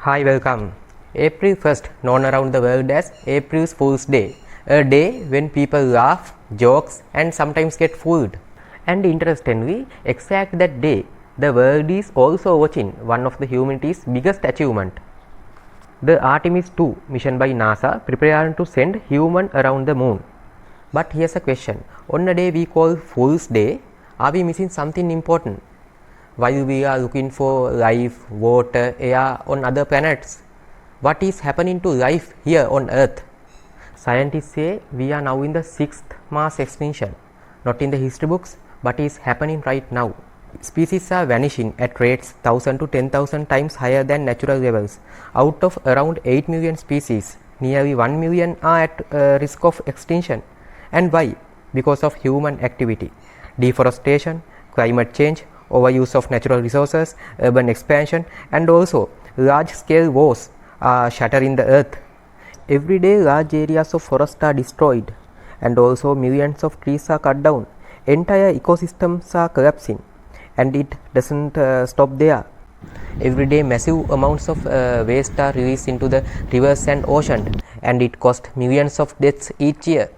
Hi, welcome. April 1st, known around the world as April Fool's Day, a day when people laugh, jokes, and sometimes get fooled. And interestingly, exact that day, the world is also watching one of the humanity's biggest achievement. The Artemis 2 mission by NASA preparing to send human around the moon. But here's a question. On a day we call Fool's Day, are we missing something important? While we are looking for life, water, air on other planets, what is happening to life here on Earth? Scientists say we are now in the 6th mass extinction, not in the history books, but is happening right now. Species are vanishing at rates 1000 to 10,000 times higher than natural levels. Out of around 8 million species, nearly 1 million are at risk of extinction. And why? Because of human activity, deforestation, climate change, overuse of natural resources, urban expansion, and also large-scale wars are shattering the earth. Every day large areas of forest are destroyed, and also millions of trees are cut down. Entire ecosystems are collapsing, and it doesn't stop there. Every day massive amounts of waste are released into the rivers and oceans, and it costs millions of deaths each year.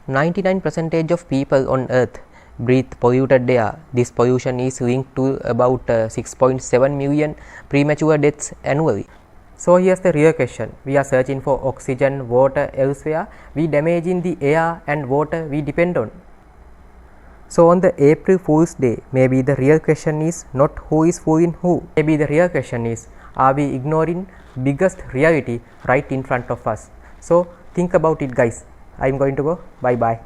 99% of people on earth breathe polluted air. This pollution is linked to about 6.7 million premature deaths annually. So here's the real question. We are searching for oxygen, water elsewhere. We damaging the air and water we depend on. So on the April Fool's Day, maybe the real question is not who is fooling who. Maybe the real question is, are we ignoring biggest reality right in front of us? So think about it, guys. I'm going to go. Bye bye.